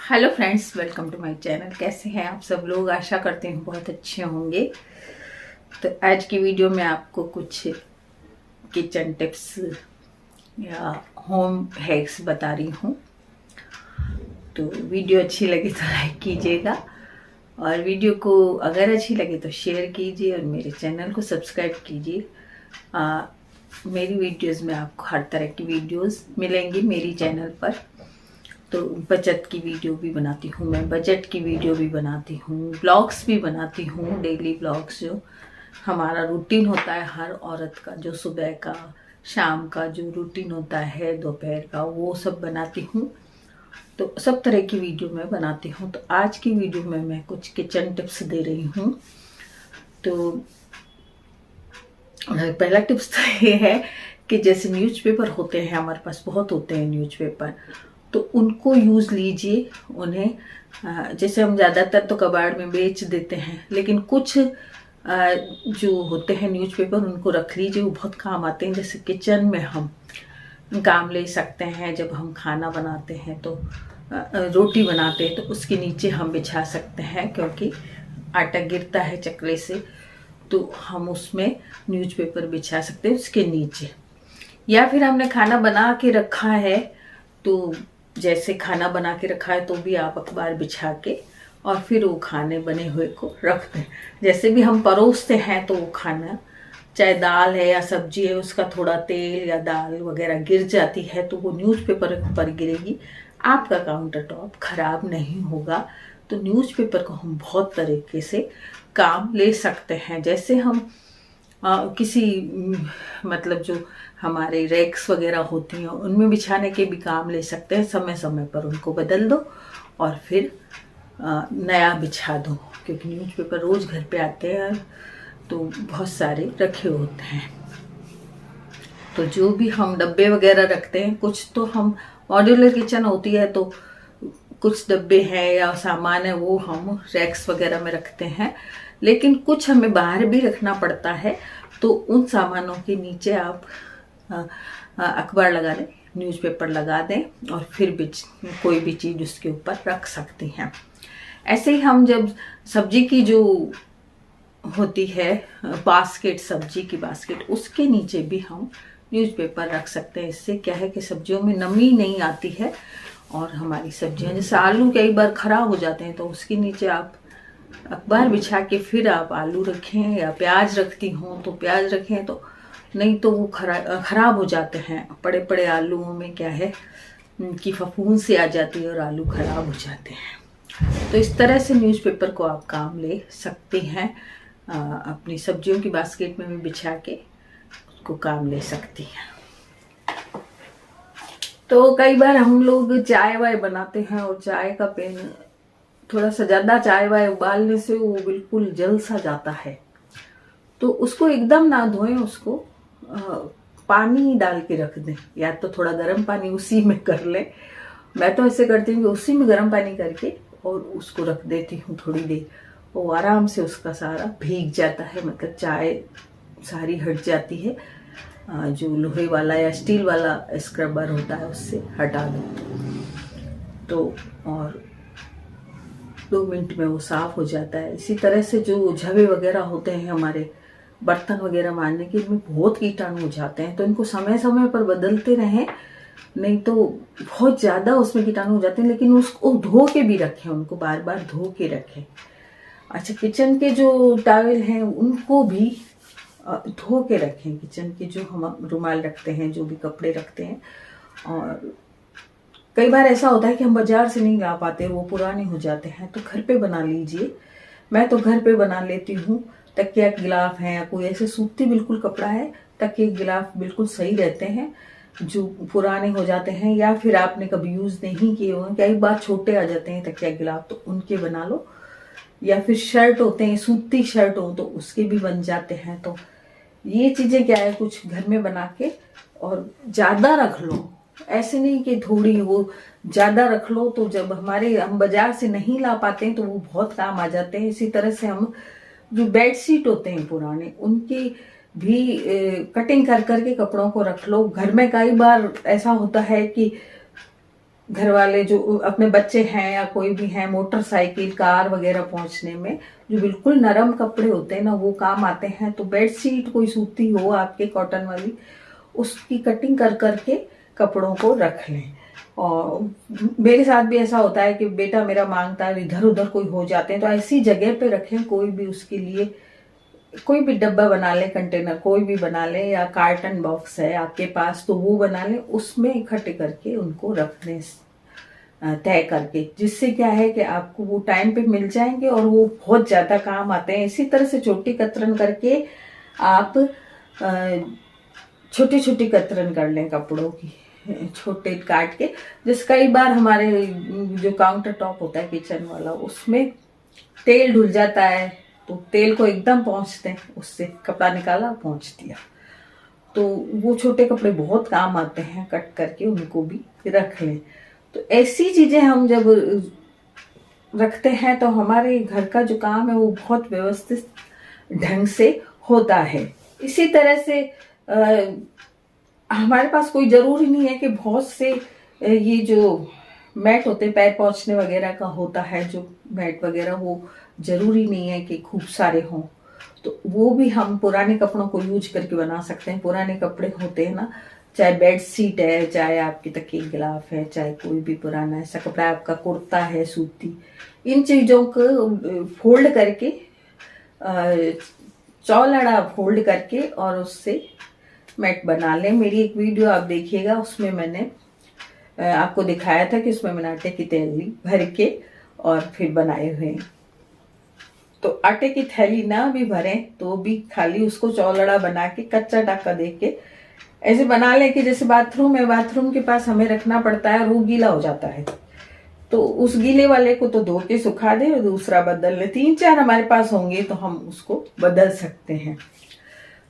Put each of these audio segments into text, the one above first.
Hello friends, welcome to my channel. कैसे हैं आप सब लोग? आशा करते हैं बहुत अच्छे होंगे। तो आज की वीडियो में आपको कुछ किचन टिप्स या होम हैक्स बता रही हूँ। तो वीडियो अच्छी लगे तो लाइक कीजिएगा, और वीडियो को अगर अच्छी लगे तो शेयर कीजिए, और मेरे चैनल को सब्सक्राइब कीजिए। मेरी वीडियोस में आपको हर तरह की वीडियोस मिलेंगी मेरी चैनल पर। तो बचत की वीडियो भी बनाती हूँ मैं, बजट की वीडियो भी बनाती हूँ, ब्लॉग्स भी बनाती हूँ, डेली ब्लॉग्स जो हमारा रूटीन होता है हर औरत का, जो सुबह का शाम का जो रूटीन होता है, दोपहर का, वो सब बनाती हूँ। तो सब तरह की वीडियो मैं बनाती हूँ। तो आज की वीडियो में मैं कुछ किचन टिप्स दे रही हूँ। तो पहला टिप्स तो ये है कि जैसे न्यूज़पेपर होते हैं, हमारे पास बहुत होते हैं न्यूज़पेपर, तो उनको यूज़ लीजिए। उन्हें जैसे हम ज़्यादातर तो कबाड़ में बेच देते हैं, लेकिन कुछ जो होते हैं न्यूज़पेपर उनको रख लीजिए, वो बहुत काम आते हैं। जैसे किचन में हम काम ले सकते हैं, जब हम खाना बनाते हैं तो रोटी बनाते हैं तो उसके नीचे हम बिछा सकते हैं, क्योंकि आटा गिरता है चकले से, तो हम उसमें न्यूज़पेपर बिछा सकते हैं उसके नीचे। या फिर हमने खाना बना के रखा है, तो जैसे खाना बना के रखा है तो भी आप अखबार बिछा के और फिर वो खाने बने हुए को रख दें। जैसे भी हम परोसते हैं तो वो खाना, चाहे दाल है या सब्जी है, उसका थोड़ा तेल या दाल वगैरह गिर जाती है तो वो न्यूज़पेपर पर गिरेगी, आपका काउंटर टॉप खराब नहीं होगा। तो न्यूज़पेपर को हम बहुत तरीके से काम ले सकते हैं। जैसे हम किसी मतलब जो हमारे रैक्स वगैरह होती हैं उनमें बिछाने के भी काम ले सकते हैं। समय समय पर उनको बदल दो और फिर नया बिछा दो, क्योंकि न्यूज़पेपर रोज़ घर पे आते हैं तो बहुत सारे रखे होते हैं। तो जो भी हम डब्बे वगैरह रखते हैं, कुछ तो हम मॉड्यूलर किचन होती है तो कुछ डब्बे हैं या सामान है वो हम रैक्स वगैरह में रखते हैं, लेकिन कुछ हमें बाहर भी रखना पड़ता है। तो उन सामानों के नीचे आप अखबार लगा दें, न्यूज़पेपर लगा दें और फिर कोई भी चीज़ उसके ऊपर रख सकती हैं। ऐसे ही हम जब सब्जी की जो होती है बास्केट, सब्जी की बास्केट, उसके नीचे भी हम न्यूज़पेपर रख सकते हैं। इससे क्या है कि सब्जियों में नमी नहीं आती है, और हमारी सब्जियां, जैसे आलू कई बार खराब हो जाते हैं तो उसके नीचे आप अखबार बिछा के फिर आप आलू रखें, या प्याज रखती हूँ तो प्याज रखें, तो नहीं तो वो खराब हो जाते हैं। बड़े बड़े आलूओं में क्या है कि फफूंद से आ जाती है और आलू खराब हो जाते हैं। तो इस तरह से न्यूज़पेपर को आप काम ले सकते हैं। अपनी सब्जियों की बास्केट में भी बिछा के उसको काम ले सकती हैं। तो कई बार हम लोग चाय वाय बनाते हैं और चाय का पेन थोड़ा सा ज़्यादा चाय वाय उबालने से वो बिल्कुल जल सा जाता है, तो उसको एकदम ना धोएं, उसको पानी डाल के रख दें, या तो थोड़ा गर्म पानी उसी में कर लें। मैं तो ऐसे करती हूँ कि उसी में गर्म पानी करके और उसको रख देती हूँ थोड़ी देर, वो आराम से उसका सारा भीग जाता है, मतलब चाय सारी हट जाती है। जो लोहे वाला या स्टील वाला स्क्रबर होता है उससे हटा दो, तो और 2 मिनट में वो साफ हो जाता है। इसी तरह से जो झवे वगैरह होते हैं हमारे बर्तन वगैरह मांजने के, इनमें बहुत कीटाणु हो जाते हैं, तो इनको समय समय पर बदलते रहें, नहीं तो बहुत ज़्यादा उसमें कीटाणु हो जाते हैं। लेकिन उसको धो के भी रखें, उनको बार बार धो के रखें। अच्छा, किचन के जो टॉवेल हैं उनको भी धो के रखें। किचन के जो हम रुमाल रखते हैं, जो भी कपड़े रखते हैं, और कई बार ऐसा होता है कि हम बाजार से नहीं ला पाते, वो पुराने हो जाते हैं, तो घर पे बना लीजिए। मैं तो घर पे बना लेती हूँ। तकिया गिलाफ है या कोई ऐसे सूती बिल्कुल कपड़ा है, तकिया गिलाफ बिल्कुल सही रहते हैं। जो पुराने हो जाते हैं या फिर आपने कभी यूज़ नहीं किए हों, कई बार छोटे आ जाते हैं तकिया गिलाफ, तो उनके बना लो। या फिर शर्ट होते हैं, सूती शर्ट हो तो उसके भी बन जाते हैं। तो ये चीज़ें क्या है, कुछ घर में बना के और ज़्यादा रख लो, ऐसे नहीं कि थोड़ी, वो ज़्यादा रख लो तो जब हम बाजार से नहीं ला पाते हैं तो वो बहुत काम आ जाते हैं। इसी तरह से हम जो बेडशीट होते हैं पुराने, उनकी भी कटिंग कर करके कपड़ों को रख लो। घर में कई बार ऐसा होता है कि घर वाले जो अपने बच्चे हैं या कोई भी हैं, मोटरसाइकिल कार वगैरह पहुंचने में जो बिल्कुल नरम कपड़े होते हैं ना, वो काम आते हैं। तो बेडशीट कोई सूती हो आपके कॉटन वाली, उसकी कटिंग कर करके कपड़ों को रख लें। और मेरे साथ भी ऐसा होता है कि बेटा मेरा मांगता है, इधर उधर कोई हो जाते हैं, तो ऐसी जगह पे रखें। कोई भी उसके लिए कोई भी डब्बा बना ले, कंटेनर कोई भी बना ले, या कार्टन बॉक्स है आपके पास तो वो बना ले, उसमें इकट्ठे करके उनको रख दें तय करके, जिससे क्या है कि आपको वो टाइम पे मिल जाएंगे और वो बहुत ज्यादा काम आते हैं। इसी तरह से छोटी कतरन करके आप छोटी छोटी कतरन कर लें कपड़ों की, छोटे काट के। जैसे कई बार हमारे जो काउंटर टॉप होता है किचन वाला, उसमें तेल धुल जाता है, तो तेल को एकदम पोंछते हैं, उससे कपड़ा निकाला पोंछ दिया। तो वो छोटे कपड़े बहुत काम आते हैं, कट करके उनको भी रख लें। तो ऐसी चीजें हम जब रखते हैं तो हमारे घर का जो काम है वो बहुत व्यवस्थित ढंग से होता है। इसी तरह से हमारे पास कोई जरूरी नहीं है कि बहुत से ये जो मैट होते हैं पैर पोंछने वगैरह का होता है, जो मैट वगैरह, वो जरूरी नहीं है कि खूब सारे हों। तो वो भी हम पुराने कपड़ों को यूज करके बना सकते हैं। पुराने कपड़े होते हैं ना, चाहे बेड शीट है, चाहे आपकी तकिए गिलाफ है, चाहे कोई भी पुराना ऐसा कपड़ा, आपका कुर्ता है सूती, इन चीजों को फोल्ड करके, चौलड़ा फोल्ड करके और उससे मैट बना लें। मेरी एक वीडियो आप देखिएगा, उसमें मैंने आपको दिखाया था कि उसमें मैंने आटे की थैली भर के और फिर बनाए हुए हैं। तो आटे की थैली ना भी भरें तो भी खाली उसको चौलड़ा बना के, कच्चा टाका दे के ऐसे बना लें कि जैसे बाथरूम है, बाथरूम के पास हमें रखना पड़ता है और वो गीला हो जाता है, तो उस गीले वाले को तो धो के सुखा दे और दूसरा बदल ले। 3-4 हमारे पास होंगे तो हम उसको बदल सकते हैं।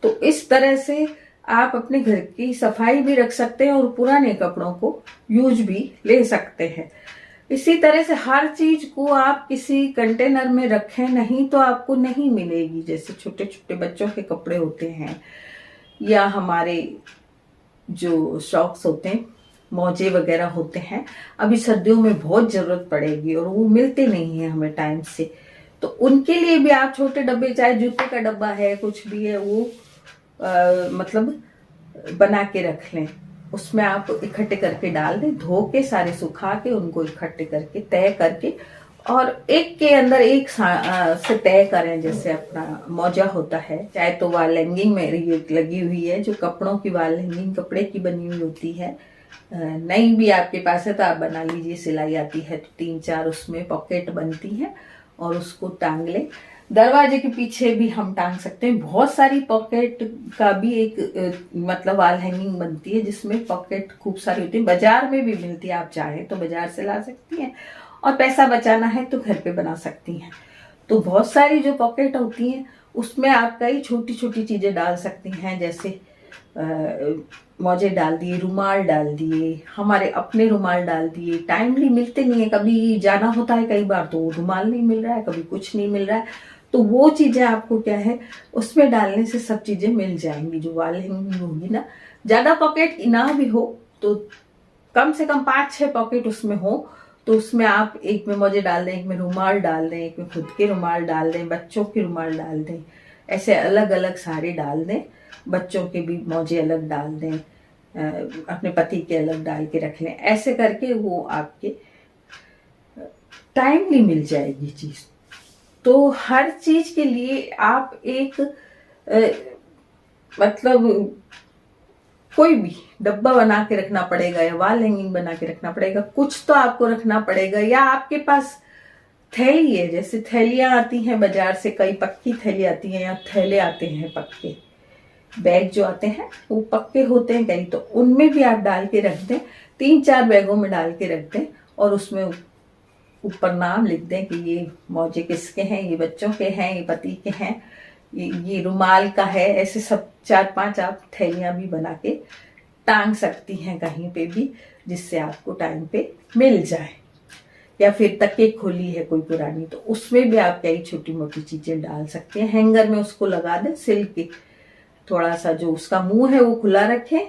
तो इस तरह से आप अपने घर की सफाई भी रख सकते हैं और पुराने कपड़ों को यूज भी ले सकते हैं। इसी तरह से हर चीज को आप किसी कंटेनर में रखें, नहीं तो आपको नहीं मिलेगी। जैसे छोटे छोटे बच्चों के कपड़े होते हैं, या हमारे जो सॉक्स होते हैं, मोजे वगैरह होते हैं, अभी सर्दियों में बहुत जरूरत पड़ेगी और वो मिलते नहीं है हमें टाइम से। तो उनके लिए भी आप छोटे डब्बे, चाहे जूते का डब्बा है, कुछ भी है, वो मतलब बना के रख लें। उसमें आप इकट्ठे करके डाल दें, धो के सारे सुखा के उनको इकट्ठे करके तय करके, और एक के अंदर एक से तय करें। जैसे अपना मौजा होता है, चाहे तो वॉल हैंगिंग में ये लगी हुई है, जो कपड़ों की वॉल हैंगिंग कपड़े की बनी हुई होती है, नहीं भी आपके पास है तो आप बना लीजिए, सिलाई आती है तो 3-4 उसमें पॉकेट बनती है और उसको टांग लें। दरवाजे के पीछे भी हम टांग सकते हैं। बहुत सारी पॉकेट का भी एक मतलब वॉल हैंगिंग बनती है जिसमें पॉकेट खूब सारी होती है, बाजार में भी मिलती है, आप चाहें तो बाजार से ला सकती हैं, और पैसा बचाना है तो घर पे बना सकती हैं। तो बहुत सारी जो पॉकेट होती हैं उसमें आप कई छोटी छोटी चीजें डाल सकती हैं, जैसे मोजे डाल दिए, रुमाल डाल दिए, हमारे अपने रुमाल डाल दिए। टाइमली मिलते नहीं है, कभी जाना होता है कई बार तो रुमाल नहीं मिल रहा है, कभी कुछ नहीं मिल रहा है, तो वो चीजें आपको क्या है उसमें डालने से सब चीजें मिल जाएंगी। जो वॉल हैंगिंग होगी ना, ज्यादा पॉकेट ना भी हो तो कम से कम 5-6 पॉकेट उसमें हो, तो उसमें आप एक में मोजे डाल दें, एक में रुमाल डाल दें, एक में खुद के रुमाल डाल दें, बच्चों के रुमाल डाल दें, ऐसे अलग अलग सारे डाल दें। बच्चों के भी मोजे अलग डाल दें, अपने पति के अलग डाल के रख लें। ऐसे करके वो आपके टाइमली मिल जाएगी चीज। तो हर चीज के लिए आप एक मतलब कोई भी डब्बा बना के रखना पड़ेगा, या वॉल हैंगिंग बना के रखना पड़ेगा, कुछ तो आपको रखना पड़ेगा। या आपके पास थैली है, जैसे थैलियां आती हैं बाजार से, कई पक्की थैली आती हैं, या थैले आते हैं पक्के, बैग जो आते हैं वो पक्के होते हैं कई, तो उनमें भी आप डाल के रख दें। 3-4 बैगों में डाल के रख दें और उसमें ऊपर नाम लिख दें कि ये मोजे किसके हैं, ये बच्चों के हैं, ये पति के हैं, ये रुमाल का है। ऐसे सब 4-5 आप थैलियां भी बना के टांग सकती हैं कहीं पे भी, जिससे आपको टाइम पे मिल जाए। या फिर तकिए खोली है कोई पुरानी, तो उसमें भी आप कई छोटी मोटी चीजें डाल सकते हैं। हैंगर में उसको लगा दें सिल के, थोड़ा सा जो उसका मुंह है वो खुला रखें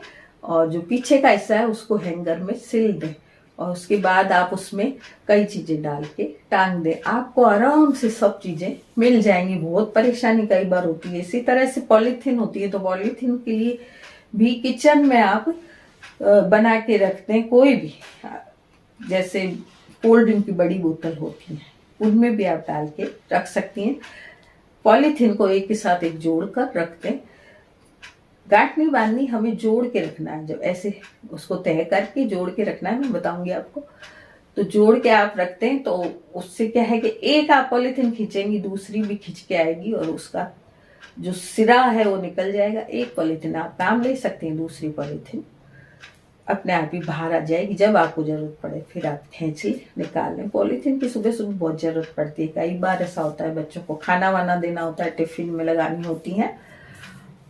और जो पीछे का हिस्सा है उसको हैंगर में सिल दें, और उसके बाद आप उसमें कई चीजें डाल के टांग दें, आपको आराम से सब चीजें मिल जाएंगी। बहुत परेशानी कई बार होती है। इसी तरह से पॉलीथीन होती है, तो पॉलीथीन के लिए भी किचन में आप बना के रखते हैं, कोई भी, जैसे कोल्ड ड्रिंक की बड़ी बोतल होती है उनमें भी आप डाल के रख सकती हैं। पॉलीथीन को एक के साथ एक जोड़ कर रखते हैं। गांठ नहीं बांधनी, हमें जोड़ के रखना है। जब ऐसे उसको तय करके जोड़ के रखना है, मैं बताऊंगी आपको। तो जोड़ के आप रखते हैं तो उससे क्या है कि एक आप पॉलीथीन खींचेंगी, दूसरी भी खींच के आएगी और उसका जो सिरा है वो निकल जाएगा। एक पॉलीथीन आप काम ले सकते हैं, दूसरी पॉलीथीन अपने आप ही बाहर आ जाएगी। जब आपको जरूरत पड़े फिर आप खींच निकाल लें। पॉलीथीन की सुबह सुबह बहुत जरूरत पड़ती है। कई बार ऐसा होता है बच्चों को खाना वाना देना होता है, टिफिन में लगानी होती है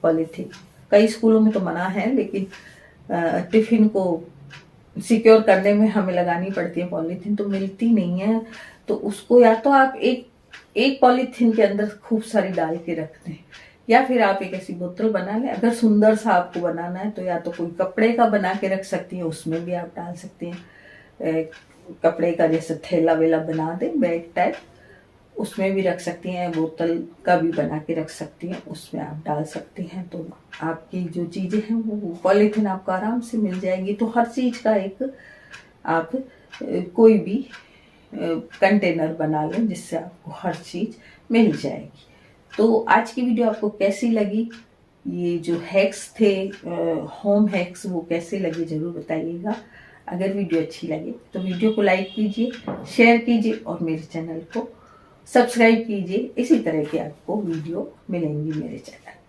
पॉलीथीन। कई स्कूलों में तो मना है, लेकिन टिफिन को सिक्योर करने में हमें लगानी पड़ती है पॉलीथीन, तो मिलती नहीं है। तो उसको या तो आप एक पॉलीथीन के अंदर खूब सारी डाल के रखते हैं, या फिर आप एक ऐसी बोतल बना लें। अगर सुंदर सा आपको बनाना है तो या तो कोई कपड़े का बना के रख सकती हैं, उसमें भी आप डाल सकती हैं। कपड़े का जैसे थैला वेला बना दें, बैग टाइप, उसमें भी रख सकती हैं। बोतल का भी बना के रख सकती हैं, उसमें आप डाल सकती हैं। तो आपकी जो चीज़ें हैं वो पॉलीथीन आपको आराम से मिल जाएगी। तो हर चीज़ का एक आप कोई भी कंटेनर बना लें जिससे आपको हर चीज़ मिल जाएगी। तो आज की वीडियो आपको कैसी लगी, ये जो हैक्स थे होम हैक्स, वो कैसे लगे ज़रूर बताइएगा। अगर वीडियो अच्छी लगे तो वीडियो को लाइक कीजिए, शेयर कीजिए और मेरे चैनल को सब्सक्राइब कीजिए। इसी तरह के आपको वीडियो मिलेंगी मेरे चैनल।